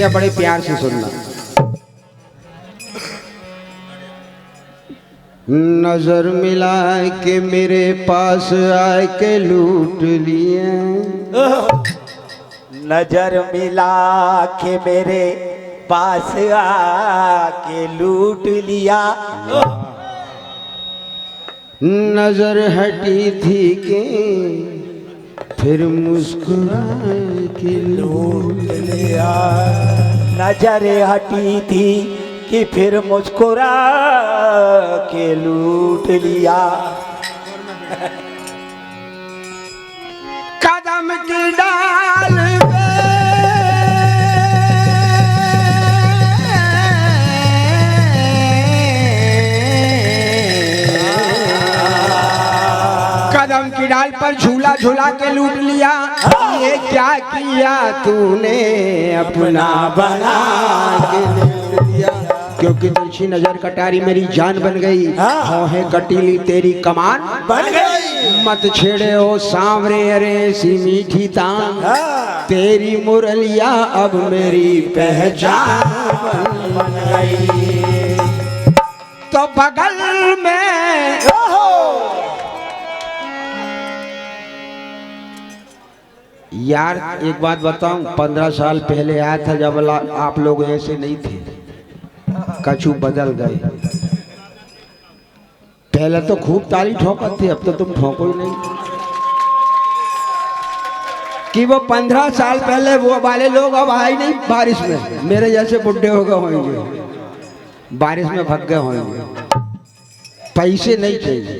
ये बड़े प्यार से सुनना। नजर मिला के मेरे पास आए के लूट लिए, नजर मिला के मेरे पास आके लूट लिया। नजर हटी थी कि फिर मुस्कुरा के लूट लिया। नजर हटी थी कि फिर मुस्कुरा के लूट लिया। कदम की डाल कदम की डाल पर झूला झूला के लूट लिया। ये क्या किया तूने अपना बना के लूट लिया। क्योंकि तिरछी नजर कटारी मेरी जान बन गई, भौहें कटीली तेरी कमान बन गई। मत छेड़े ओ सांवरे अरे सी मीठी तान, तेरी मुरलिया अब मेरी पहचान बन गई। तो बगल में यार एक बात बताऊं, 15 साल पहले आया था जब आप लोग ऐसे नहीं थे, कछु बदल गए। पहले तो खूब ताली ठोकत थी, अब तो तुम ठोको ही नहीं। कि वो 15 साल पहले वो वाले लोग अब आए नहीं बारिश में, मेरे जैसे बुढ़े हो गए होंगे, बारिश में भग गए होंगे। पैसे नहीं चाहिए,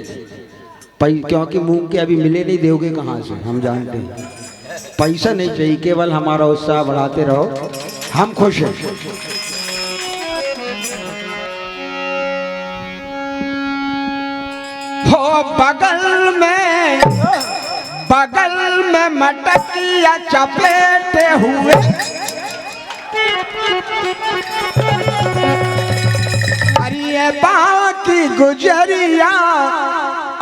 क्योंकि मूंग के अभी मिले नहीं, दोगे कहाँ से हम जानते हैं। पैसा नहीं चाहिए, केवल हमारा उत्साह बढ़ाते रहो, हम खुश हैं। हो बगल में मटकिया चपेटे हुए, अरे बाकी गुजरिया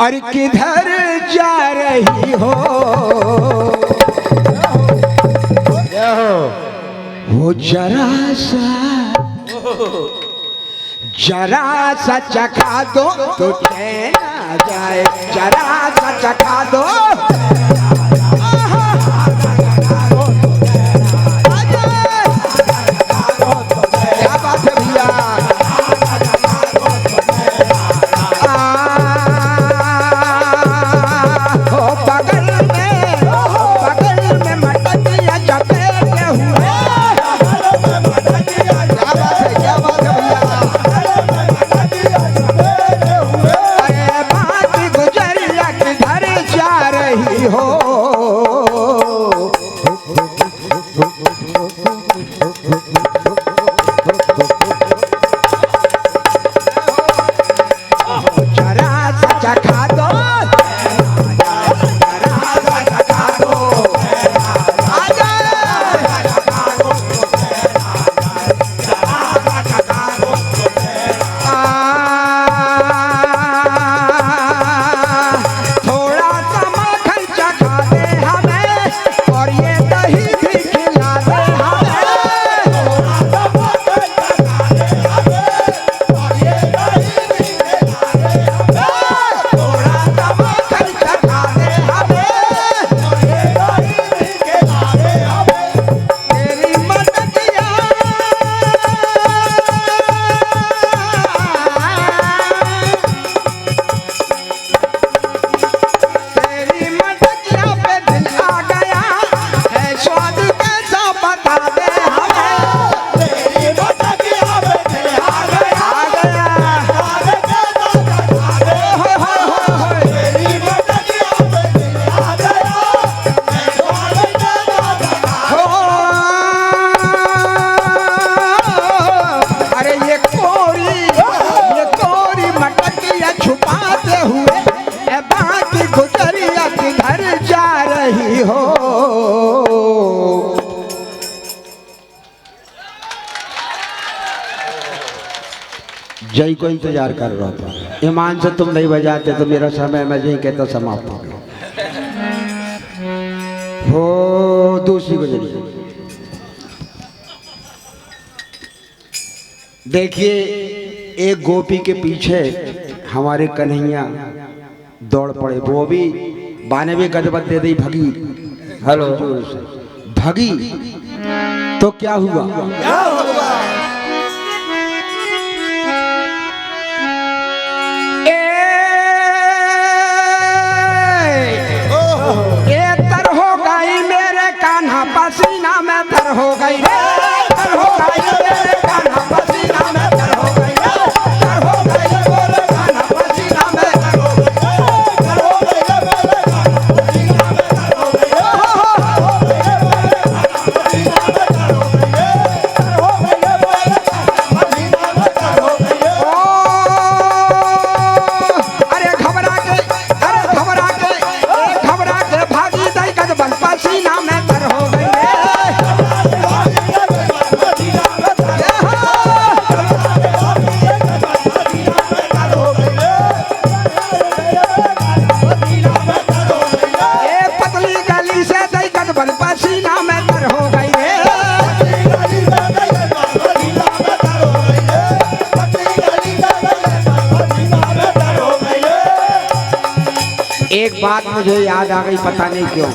और किधर जा रही हो। वो जरा सा चखा दो तो चैन आ जाए, जरा सा चखा दो। क्या बात है भैया। बगल में मटकिया चपेटे हुए। क्या बात है भैया। अरे बात गुजरिया किधर जा रही हो। जरा सा चखा दो, जय को इंतजार कर रहा था। ईमान से तुम नहीं बजाते तो मेरा समय मैं जय कहता समाप्त हो गया। हो दूसरी गुजरी देखिए, एक गोपी के पीछे हमारे कन्हैया दौड़ पड़े, वो भी 92 गजबत दे दी भगी। हेलो, भगी तो क्या हुआ? पसीना में तर हो गई रे, तर हो गई मेरे कान्हा पसीना में तर हो गई रे, तर हो गई मेरे कान्हा पसीना में तर हो गई, तर हो गई मेरे कान्हा पसीना में तर हो गई, तर हो गई मेरे कान्हा पसीना में तर हो गई, तर हो गई मेरे कान्हा पसीना में तर हो गई। ओ अरे घबरा के भागी दई गजबन पसीना में तर हो गई। एक बात मुझे याद आ गई, पता नहीं क्यों।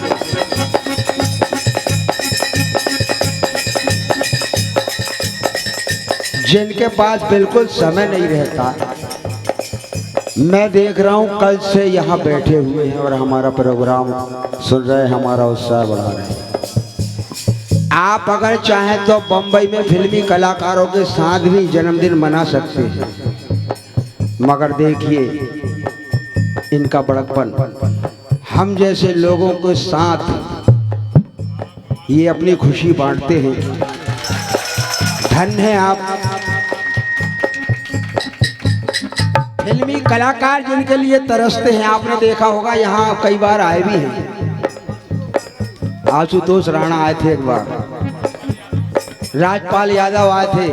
जिनके पास बिल्कुल समय नहीं रहता, मैं देख रहा हूं कल से यहाँ बैठे हुए हैं और हमारा प्रोग्राम सुन रहे हैं, हमारा उत्साह बढ़ा रहे हैं। आप अगर चाहें तो बम्बई में फिल्मी कलाकारों के साथ भी जन्मदिन मना सकते हैं, मगर देखिए इनका बड़कपन। हम जैसे लोगों के साथ ये अपनी खुशी बांटते हैं। धन्य है आप, फिल्मी कलाकार जिनके लिए तरसते हैं। आपने देखा होगा, यहाँ कई बार आए भी हैं। आशुतोष राणा आए थे एक बार, राजपाल यादव आए थे,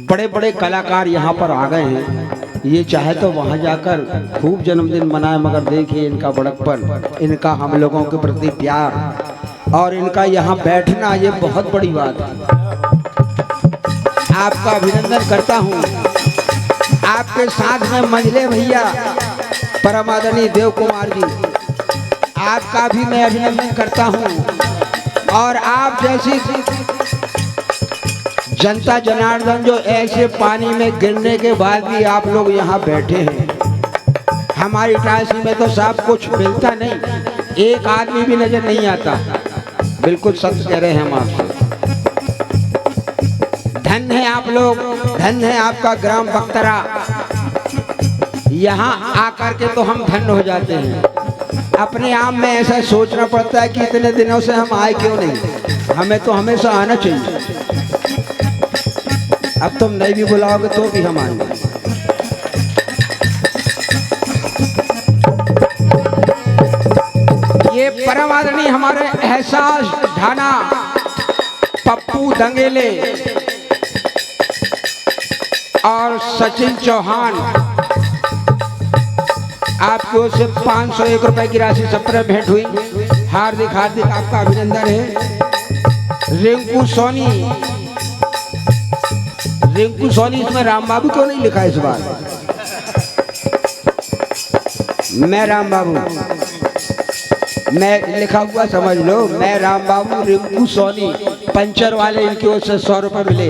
बड़े बड़े कलाकार यहाँ पर आ गए हैं। ये चाहे तो वहाँ जाकर खूब जन्मदिन मनाए, मगर देखिए इनका बड़कपन, इनका हम लोगों के प्रति प्यार और इनका यहाँ बैठना, ये बहुत बड़ी बात है। आपका अभिनंदन करता हूँ। आपके साथ में मंझले भैया परम आदरणीय देव कुमार जी, आपका भी मैं अभिनंदन करता हूँ। और आप जैसी जनता जनार्दन जो ऐसे पानी में गिरने के बाद भी आप लोग यहाँ बैठे हैं। हमारी इटारसी में तो सब कुछ मिलता नहीं, एक आदमी भी नजर नहीं आता। बिल्कुल सच कह रहे हैं हम आपसे। धन्य है आप लोग, धन्य है आपका ग्राम बख्तरा। यहाँ आकर के तो हम धन्य हो जाते हैं। अपने आप में ऐसा सोचना पड़ता है कि इतने दिनों से हम आए क्यों नहीं, हमें तो हमेशा आना चाहिए। अब तुम नहीं भी बुलाओगे तो भी हम आएंगे। ये परम आदरणीय हमारे एहसास ढाना, पप्पू दंगेले और सचिन चौहान, आपकी ओर से 501 रुपए की राशि सब पर भेंट हुई। हार्दिक हार्दिक आपका अभिनंदन है। रिंकू सोनी, रिंकू सोनी, इसमें राम बाबू क्यों नहीं लिखा इस बार? मैं राम बाबू, मैं लिखा हुआ समझ लो, मैं राम बाबू, रिंकू सोनी, पंचर वाले, इनकी ओर से 100 रुपए मिले।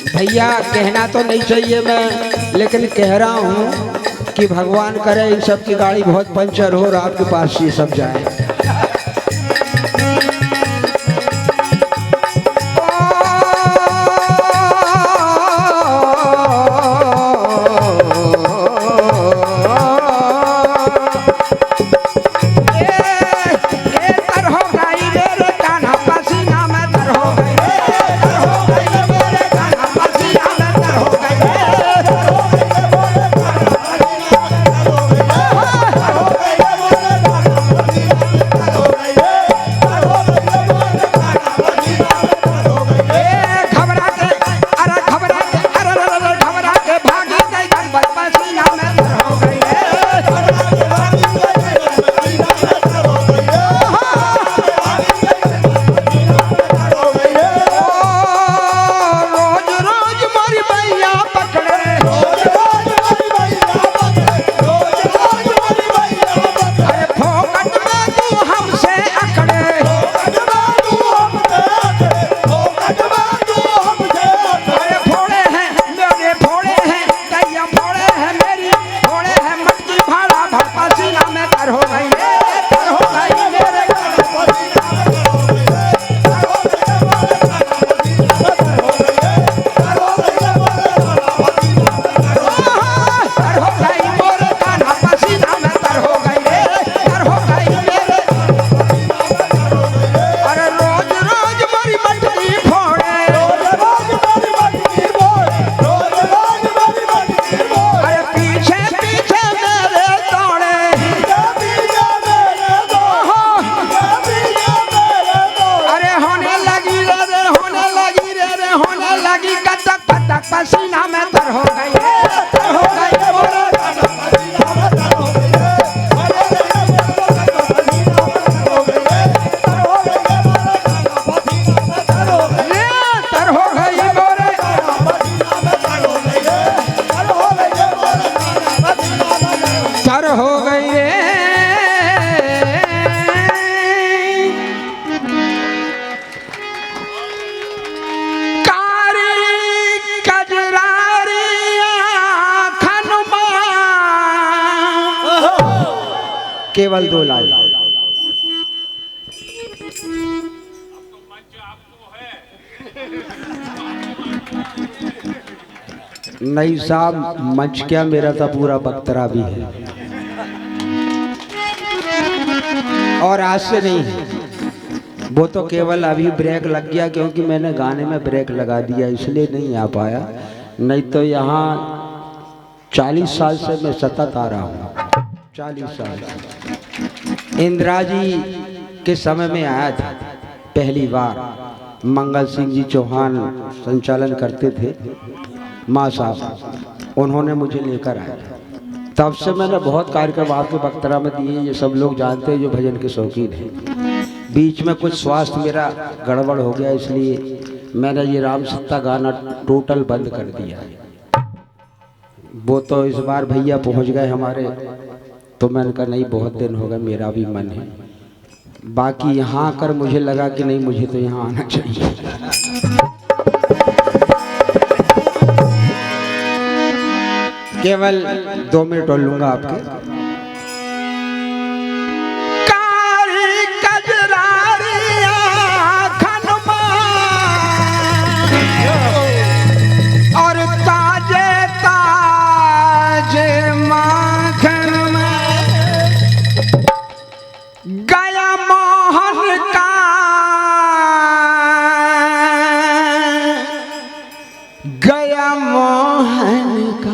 भैया कहना तो नहीं चाहिए मैं, लेकिन कह रहा हूँ कि भगवान करे इन सब की गाड़ी बहुत पंचर हो और आपके पास ये सब जाए। केवल 2 लाइन। नहीं साहब, मंच क्या, मेरा तो पूरा बख्तरा भी है। और आज से नहीं, वो तो केवल अभी ब्रेक लग गया क्योंकि मैंने गाने में ब्रेक लगा दिया, इसलिए नहीं आ पाया। नहीं तो यहाँ 40 साल से मैं सतत आ रहा हूँ, 40 साल। इंदिरा जी के समय में आया था पहली बार, मंगल सिंह जी चौहान संचालन करते थे, माँ साहब उन्होंने मुझे लेकर आया था। तब से मैंने बहुत कार्यक्रम आपके बख्तरा में दिए, ये सब लोग जानते हैं जो भजन के शौकीन हैं। बीच में कुछ स्वास्थ्य मेरा गड़बड़ हो गया, इसलिए मैंने ये राम सत्ता गाना टोटल बंद कर दिया। वो तो इस बार भैया पहुंच गए हमारे, तो मैंने कहा नहीं, बहुत दिन हो गए, मेरा भी मन है। बाकी यहाँ आकर मुझे लगा कि नहीं, मुझे तो यहाँ आना चाहिए। केवल 2 मिनट और लूंगा आपके। कारी कजरारी आँखन और ताजे ताजे माखन में गया मोहन का, गया मोहन का।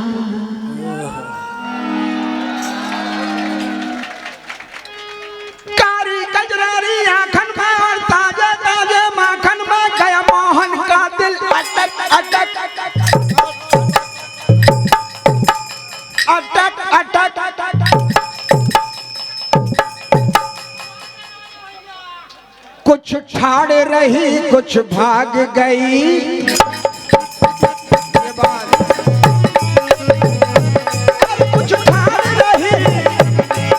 कुछ ठाड़ रही, कुछ भाग गई, कुछ ठाड़ रही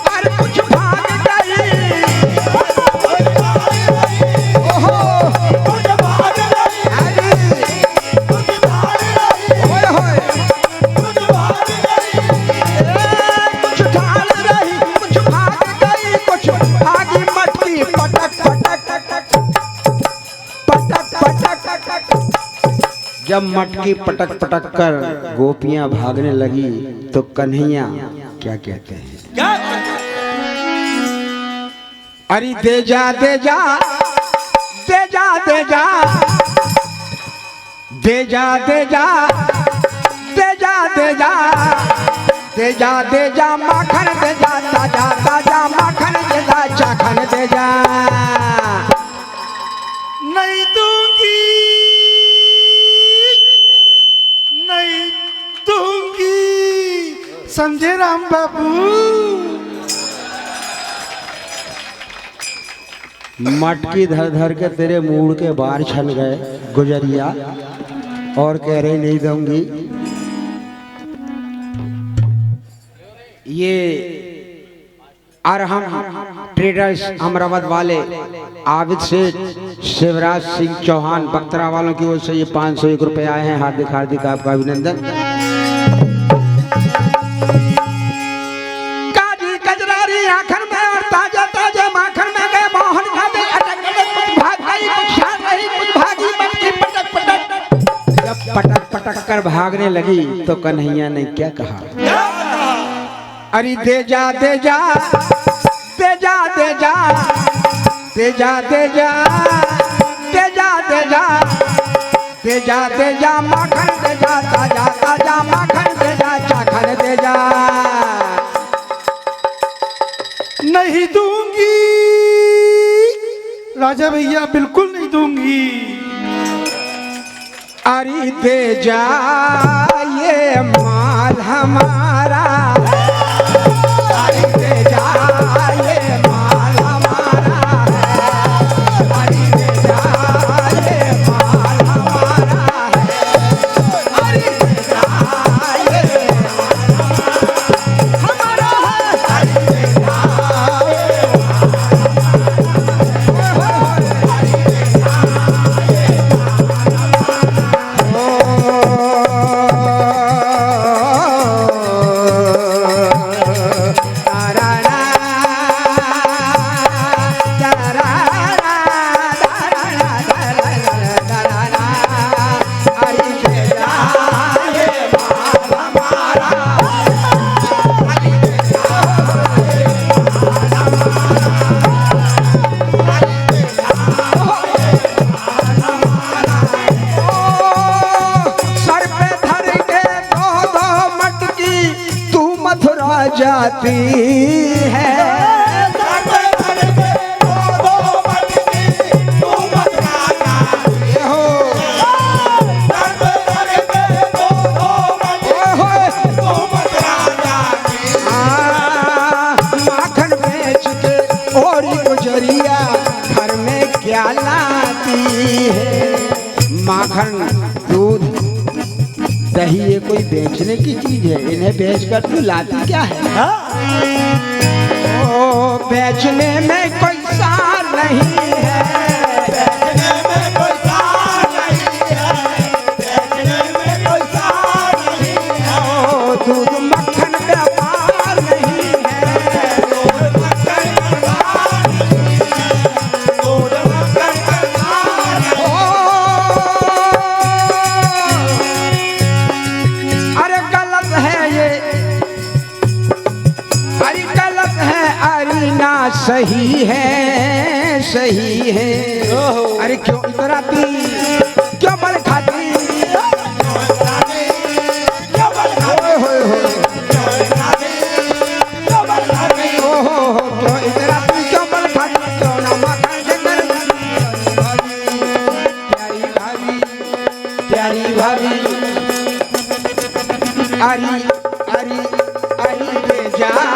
और कुछ भाग गई। ओहो, कुछ भाग रही, कुछ भाग रही, ओए होए, कुछ भाग रही, कुछ ठाड़ रही, कुछ भाग गई, कुछ भागी मटकी पटक पटक जब मटकी पटक पटक कर गोपियां भागने लगी तो कन्हैया क्या कहते हैं? अरे दे जा दे जा दे जा दे जा दे जा दे जा दे जा दे जा दे जा दे जा माखन दे जा, ताजा ताजा माखन दे जा, चाखन दे जा। नहीं दूंगी, नहीं दूंगी, समझे राम बाबू। मटकी धर धर के तेरे मूड के बाहर छन गए गुजरिया, और कह रहे नहीं दूंगी। ये अरहम ट्रेडर्स अमरावत वाले आबिद सेठ शिवराज सिंह चौहान बख्तरा वालों की ओर से ये 501 रुपए आए हैं। हार्दिक हार्दिक आपका अभिनंदन। काजी कजरारी आखन में और ताजा ताजा माखन में गए मोहन खाते, अटक अटक कुछ भाग गई, कुछ शान रही, कुछ भागी मटकी पटक पटक। जब पटक पटक कर भागने लगी तो कन्हैया ने क्या कहा? अरे दे जा दे जा दे जा दे जा दे जा दे जा दे जा दे जा दे जा दे जा माखन दे जा, ताजा ताजा माखन दे जा, चाखन दे जा। नहीं दूंगी राजा भैया, बिल्कुल नहीं दूंगी। अरे दे जा ये माल हमारा, अरे दे जा ये माल हमारा है, अरे दे जा ये माल हमारा है, अरे दे जा ये हमारा है, अरे दे जा ये जाती है। माखन बेच के और गुजरिया घर में क्या लाती है। माखन दूध दही ये कोई बेचने की चीज है, इन्हें बेचकर तू लाती क्या है। ओ बेचने में कोई सार नहीं है, ओ दूध मक्खन व्यापार नहीं है। अरे गलत है ये, अरे गलत है, अरे ना सही है, सही है। अरे क्यों इतराती, क्यों बल खाती, ओए होए होए, ओहो क्यों इतराती, क्यों बल खाती, क्यों ना मखन जंगल। प्यारी भाभी, प्यारी भाभी, अरे अरे अरे ले जाए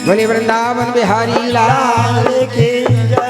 बोले वृंदावन बिहारी लाल की जय।